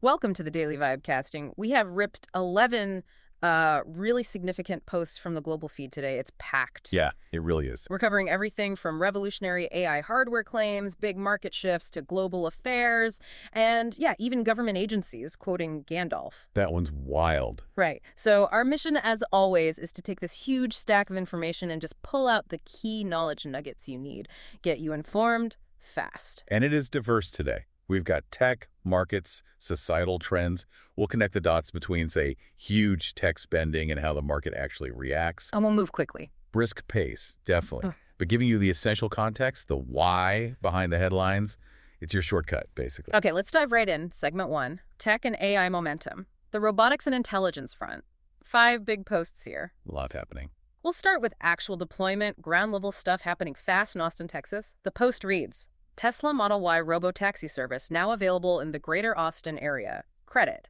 Welcome to the Daily Vibecasting. We have ripped 11 really significant posts from the global feed today. It's packed. Yeah, it really is. We're covering everything from revolutionary AI hardware claims, big market shifts, to global affairs, and yeah, even government agencies quoting Gandalf. That one's wild. Right. So our mission, as always, is to take this huge stack of information and just pull out the key knowledge nuggets you need. Get you informed fast. And it is diverse today. We've got tech, markets, societal trends. We'll connect the dots between, say, huge tech spending and how the market actually reacts. And we'll move quickly. Brisk pace, definitely. But giving you the essential context, the why behind the headlines, it's your shortcut, basically. Okay, let's dive right in. Segment 1, Tech and AI Momentum. The robotics and intelligence front. 5 big posts here. A lot happening. We'll start with actual deployment, ground-level stuff happening fast in Austin, Texas. The post reads, Tesla Model Y robotaxi service now available in the greater Austin area. Credit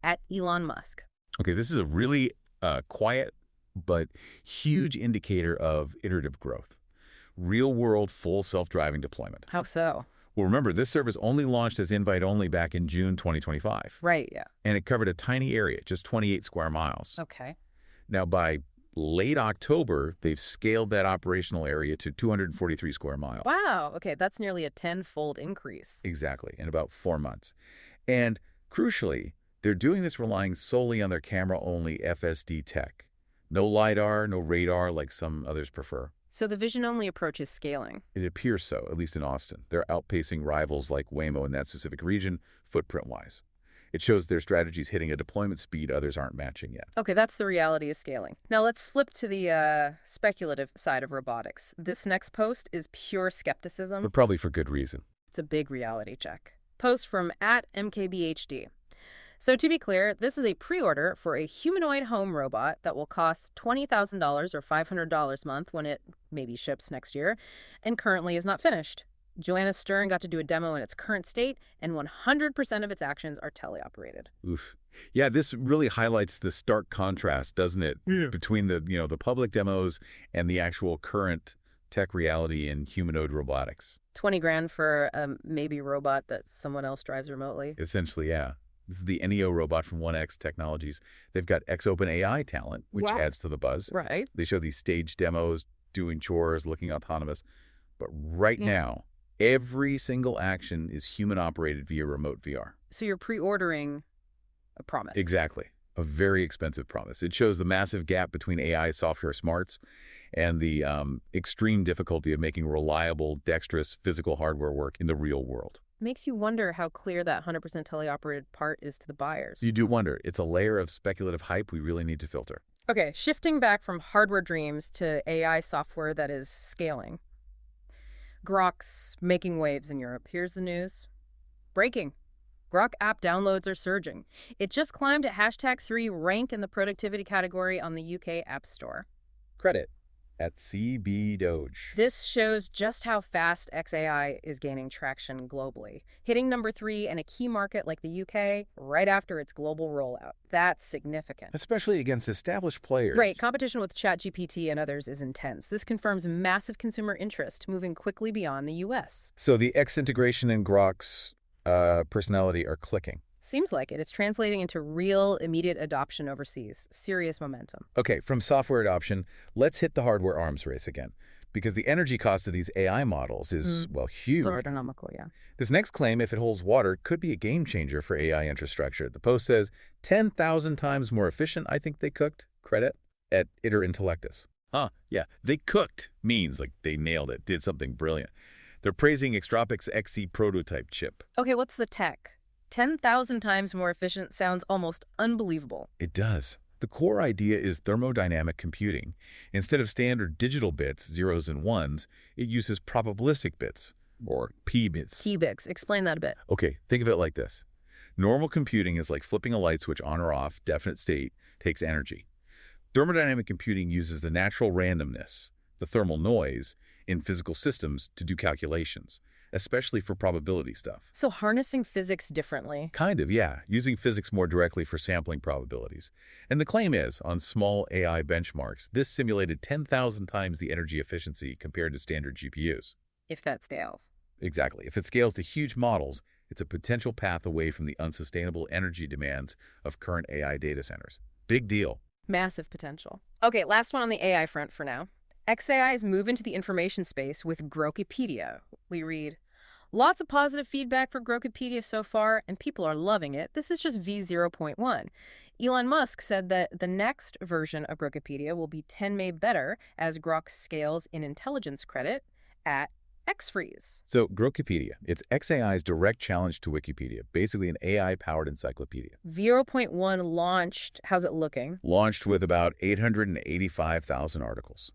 at Elon Musk. Okay, this is a really quiet but huge indicator of iterative growth. Real-world, full self-driving deployment. How so? Well, remember, this service only launched as invite-only back in June 2025. Right, yeah. And it covered a tiny area, just 28 square miles. Okay. Now, by late October, they've scaled that operational area to 243 square miles. Wow, okay, that's nearly a 10-fold increase. Exactly, in about 4 months. And crucially, they're doing this relying solely on their camera-only FSD tech. No LiDAR, no radar like some others prefer. So the vision-only approach is scaling. It appears so, at least in Austin. They're outpacing rivals like Waymo in that specific region, footprint-wise. It shows their strategy's hitting a deployment speed others aren't matching yet. Okay, that's the reality of scaling. Now let's flip to the speculative side of robotics. This next post is pure skepticism. But probably for good reason. It's a big reality check. Post from @MKBHD. So to be clear, this is a pre-order for a humanoid home robot that will cost $20,000 or $500 a month when it maybe ships next year, and currently is not finished. Joanna Stern got to do a demo in its current state, and 100% of its actions are teleoperated. Oof. Yeah, this really highlights the stark contrast, doesn't it, between the public demos and the actual current tech reality in humanoid robotics. 20 grand for a maybe robot that someone else drives remotely. Essentially, yeah. This is the Neo robot from 1X Technologies. They've got ex-OpenAI talent, which adds to the buzz. Right. They show these stage demos, doing chores, looking autonomous. But right now, every single action is human-operated via remote VR. So you're pre-ordering a promise. Exactly. A very expensive promise. It shows the massive gap between AI software smarts and the extreme difficulty of making reliable, dexterous physical hardware work in the real world. Makes you wonder how clear that 100% teleoperated part is to the buyers. You do wonder. It's a layer of speculative hype we really need to filter. Okay, shifting back from hardware dreams to AI software that is scaling. Grok's making waves in Europe. Here's the news. Breaking. Grok app downloads are surging. It just climbed a #3 rank in the productivity category on the UK App Store. Credit at CB Doge. This shows just how fast XAI is gaining traction globally, hitting number 3 in a key market like the UK right after its global rollout. That's significant. Especially against established players. Right, competition with ChatGPT and others is intense. This confirms massive consumer interest moving quickly beyond the US. So the X integration and Grok's personality are clicking. Seems like it. It's translating into real, immediate adoption overseas. Serious momentum. Okay, from software adoption, let's hit the hardware arms race again. Because the energy cost of these AI models is, well, huge. So astronomical, yeah. This next claim, if it holds water, could be a game changer for AI infrastructure. The post says 10,000 times more efficient, I think they cooked. Credit at Iter Intellectus. Yeah, they cooked means like they nailed it, did something brilliant. They're praising Extropic's XC prototype chip. Okay, what's the tech? 10,000 times more efficient sounds almost unbelievable. It does. The core idea is thermodynamic computing. Instead of standard digital bits, zeros and ones, it uses probabilistic bits, or p-bits. P-bits. Explain that a bit. Okay, think of it like this. Normal computing is like flipping a light switch on or off, definite state, takes energy. Thermodynamic computing uses the natural randomness, the thermal noise, in physical systems to do calculations, especially for probability stuff. So harnessing physics differently. Kind of, yeah. Using physics more directly for sampling probabilities. And the claim is, on small AI benchmarks, this simulated 10,000 times the energy efficiency compared to standard GPUs. If that scales. Exactly. If it scales to huge models, It's a potential path away from the unsustainable energy demands of current AI data centers. Big deal. Massive potential. Okay, last one on the AI front for now. XAI's move into the information space with Grokipedia. We read, lots of positive feedback for Grokipedia so far, and people are loving it. This is just V0.1. Elon Musk said that the next version of Grokipedia will be 10 made better as Grok scales in intelligence credit at X-Freeze. So Grokipedia, it's XAI's direct challenge to Wikipedia, basically an AI-powered encyclopedia. V0.1 launched. How's it looking? Launched with about 885,000 articles.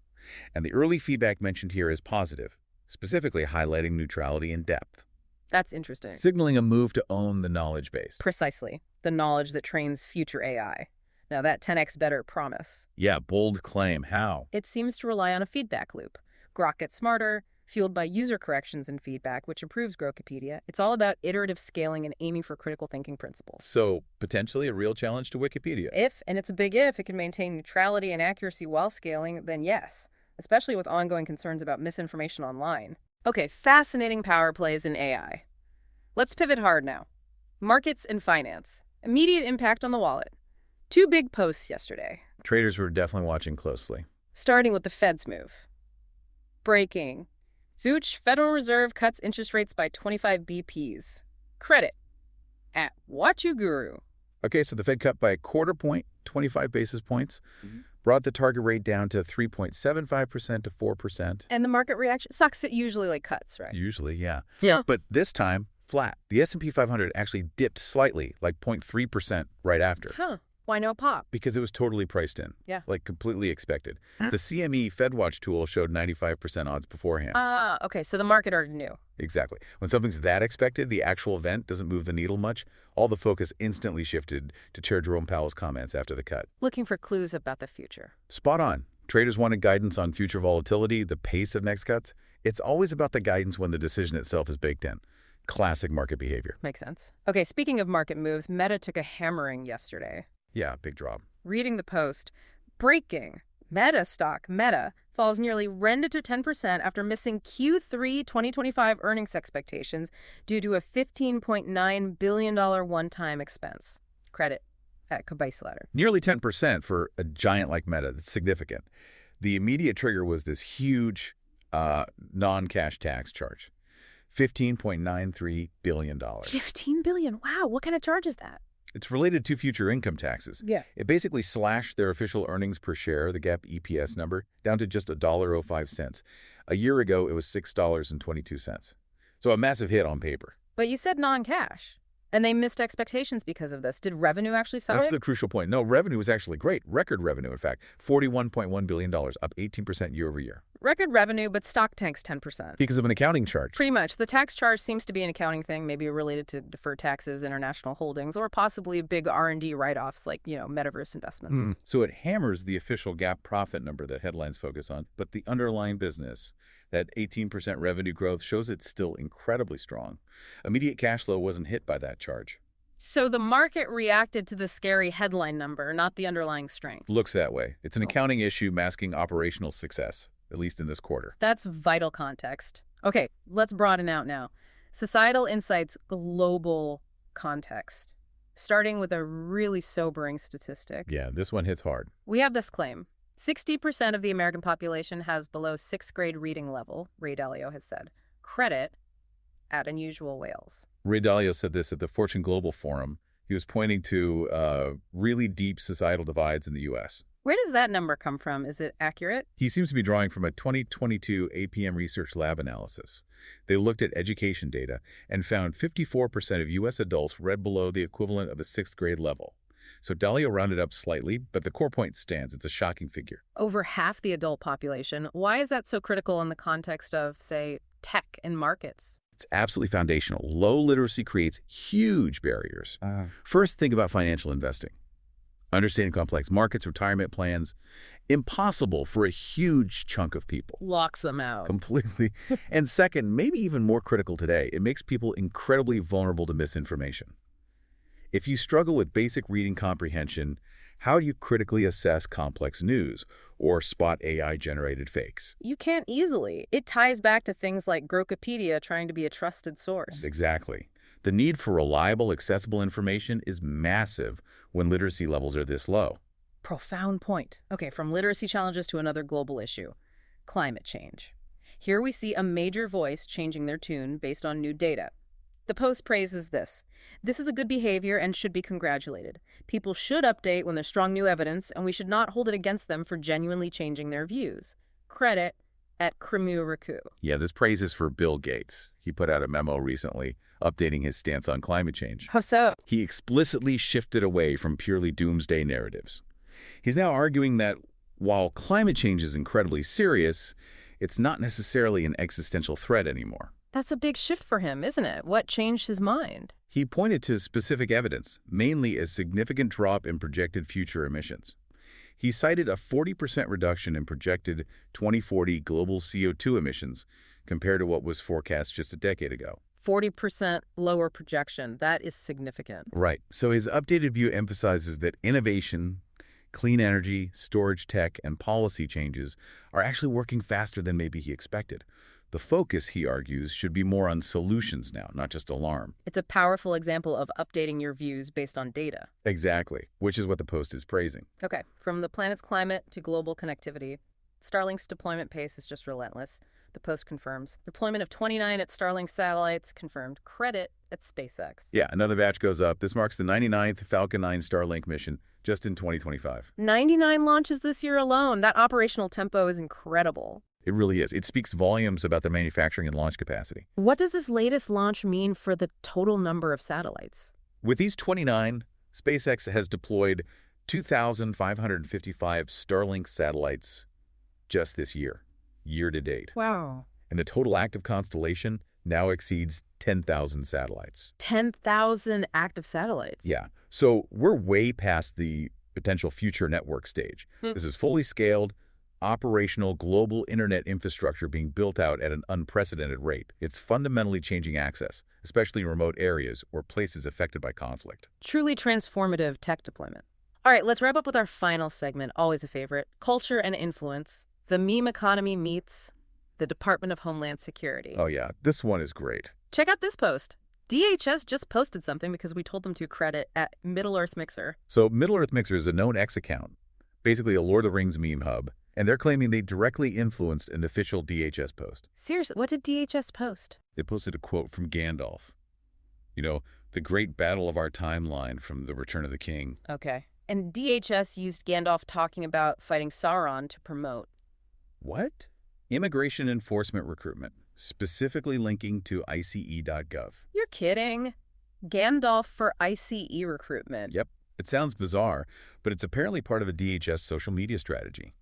And the early feedback mentioned here is positive, specifically highlighting neutrality and depth. That's interesting. Signaling a move to own the knowledge base. Precisely. The knowledge that trains future AI. Now that 10x better promise. Yeah, bold claim. How? It seems to rely on a feedback loop. Grok gets smarter, fueled by user corrections and feedback, which improves Grokipedia. It's all about iterative scaling and aiming for critical thinking principles. So, potentially a real challenge to Wikipedia. If, and it's a big if, it can maintain neutrality and accuracy while scaling, then yes, especially with ongoing concerns about misinformation online. Okay, fascinating power plays in AI. Let's pivot hard now. Markets and finance. Immediate impact on the wallet. Two big posts yesterday. Traders were definitely watching closely. Starting with the Fed's move. Breaking. Zooch, Federal Reserve cuts interest rates by 25 BPs. Credit at WatchuGuru. Okay, so the Fed cut by a quarter point, 25 basis points, brought the target rate down to 3.75% to 4%. And the market reaction? Stocks usually cuts, right? Usually, yeah. Yeah. But this time, flat. The S&P 500 actually dipped slightly, like 0.3% right after. Huh. Why no pop? Because it was totally priced in. Yeah. Like completely expected. The CME FedWatch tool showed 95% odds beforehand. Okay, so the market already knew. Exactly. When something's that expected, the actual event doesn't move the needle much. All the focus instantly shifted to Chair Jerome Powell's comments after the cut. Looking for clues about the future. Spot on. Traders wanted guidance on future volatility, the pace of next cuts. It's always about the guidance when the decision itself is baked in. Classic market behavior. Makes sense. Okay, speaking of market moves, Meta took a hammering yesterday. Yeah, big drop. Reading the post. Breaking. Meta stock, Meta, falls nearly rented to 10% after missing Q3 2025 earnings expectations due to a $15.9 billion one-time expense. Credit at Kabaislatter. Nearly 10% for a giant like Meta. That's significant. The immediate trigger was this huge non-cash tax charge. $15.93 billion. $15 billion? Wow, what kind of charge is that? It's related to future income taxes. Yeah. It basically slashed their official earnings per share, the GAAP EPS number, down to just $1.05. A year ago, it was $6.22. So a massive hit on paper. But you said non-cash. And they missed expectations because of this. Did revenue actually suffer? That's the crucial point. No, revenue was actually great. Record revenue, in fact. $41.1 billion, up 18% year over year. Record revenue, but stock tanks 10%. Because of an accounting charge. Pretty much. The tax charge seems to be an accounting thing, maybe related to deferred taxes, international holdings, or possibly big R&D write-offs like, metaverse investments. So it hammers the official GAAP profit number that headlines focus on, but the underlying business, that 18% revenue growth, shows it's still incredibly strong. Immediate cash flow wasn't hit by that charge. So the market reacted to the scary headline number, not the underlying strength. Looks that way. It's an accounting issue masking operational success, at least in this quarter. That's vital context. Okay, let's broaden out now. Societal insights, global context. Starting with a really sobering statistic. Yeah, this one hits hard. We have this claim. 60% of the American population has below 6th grade reading level, Ray Dalio has said. Credit at unusual whales. Ray Dalio said this at the Fortune Global Forum. He was pointing to really deep societal divides in the U.S. Where does that number come from? Is it accurate? He seems to be drawing from a 2022 APM Research Lab analysis. They looked at education data and found 54% of U.S. adults read below the equivalent of a 6th grade level. So Dalio rounded up slightly, but the core point stands. It's a shocking figure. Over half the adult population. Why is that so critical in the context of, say, tech and markets? It's absolutely foundational. Low literacy creates huge barriers. First, think about financial investing. Understanding complex markets, retirement plans, impossible for a huge chunk of people. Locks them out. Completely. And second, maybe even more critical today, it makes people incredibly vulnerable to misinformation. If you struggle with basic reading comprehension, how do you critically assess complex news or spot AI-generated fakes? You can't easily. It ties back to things like Grokipedia trying to be a trusted source. Exactly. The need for reliable, accessible information is massive when literacy levels are this low. Profound point. Okay, from literacy challenges to another global issue, climate change. Here we see a major voice changing their tune based on new data. The post praises this. This is a good behavior and should be congratulated. People should update when there's strong new evidence, and we should not hold it against them for genuinely changing their views. Credit at Kremu. Yeah, this praise is for Bill Gates. He put out a memo recently updating his stance on climate change. How so? He explicitly shifted away from purely doomsday narratives. He's now arguing that while climate change is incredibly serious, it's not necessarily an existential threat anymore. That's a big shift for him, isn't it? What changed his mind? He pointed to specific evidence, mainly a significant drop in projected future emissions. He cited a 40% reduction in projected 2040 global CO2 emissions compared to what was forecast just a decade ago. 40% lower projection. That is significant. Right. So his updated view emphasizes that innovation, clean energy, storage tech, and policy changes are actually working faster than maybe he expected. The focus, he argues, should be more on solutions now, not just alarm. It's a powerful example of updating your views based on data. Exactly, which is what the Post is praising. Okay, from the planet's climate to global connectivity, Starlink's deployment pace is just relentless. The Post confirms. Deployment of 29 at Starlink satellites confirmed. Credit at SpaceX. Yeah, another batch goes up. This marks the 99th Falcon 9 Starlink mission just in 2025. 99 launches this year alone. That operational tempo is incredible. It really is. It speaks volumes about the manufacturing and launch capacity. What does this latest launch mean for the total number of satellites? With these 29, SpaceX has deployed 2,555 Starlink satellites just this year to date. Wow. And the total active constellation now exceeds 10,000 satellites. 10,000 active satellites? Yeah. So we're way past the potential future network stage. This is fully scaled, operational global internet infrastructure being built out at an unprecedented rate. It's fundamentally changing access, especially in remote areas or places affected by conflict. Truly transformative tech deployment. All right, let's wrap up with our final segment, always a favorite, culture and influence. The meme economy meets the Department of Homeland Security. Oh yeah, this one is great. Check out this post. DHS just posted something because we told them to. Credit at Middle Earth Mixer. So Middle Earth Mixer is a known X account, basically a Lord of the Rings meme hub, and they're claiming they directly influenced an official DHS post. Seriously, what did DHS post? They posted a quote from Gandalf. You know, the great battle of our timeline from The Return of the King. Okay. And DHS used Gandalf talking about fighting Sauron to promote. What? Immigration enforcement recruitment, specifically linking to ICE.gov. You're kidding. Gandalf for ICE recruitment. Yep. It sounds bizarre, but it's apparently part of a DHS social media strategy.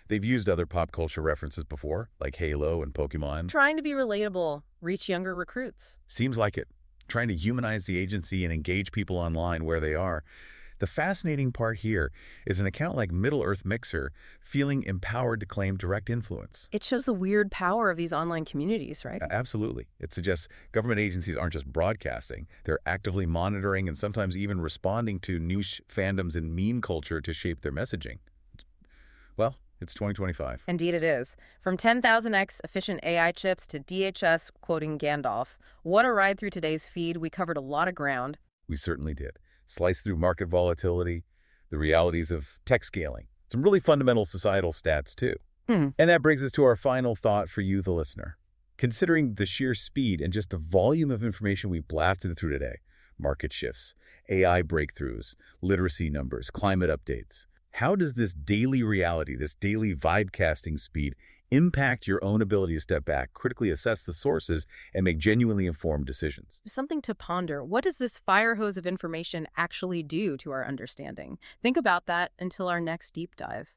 They've used other pop culture references before, like Halo and Pokemon. Trying to be relatable, reach younger recruits. Seems like it. Trying to humanize the agency and engage people online where they are. The fascinating part here is an account like Middle Earth Mixer feeling empowered to claim direct influence. It shows the weird power of these online communities, right? Absolutely. It suggests government agencies aren't just broadcasting. They're actively monitoring and sometimes even responding to niche fandoms and meme culture to shape their messaging. It's 2025. Indeed it is. From 10,000x efficient AI chips to DHS quoting Gandalf. What a ride through today's feed. We covered a lot of ground. We certainly did. Sliced through market volatility, the realities of tech scaling, some really fundamental societal stats too. And that brings us to our final thought for you, the listener. Considering the sheer speed and just the volume of information we blasted through today, market shifts, AI breakthroughs, literacy numbers, climate updates, how does this daily reality, this daily vibe-casting speed, impact your own ability to step back, critically assess the sources, and make genuinely informed decisions? Something to ponder. What does this fire hose of information actually do to our understanding? Think about that until our next deep dive.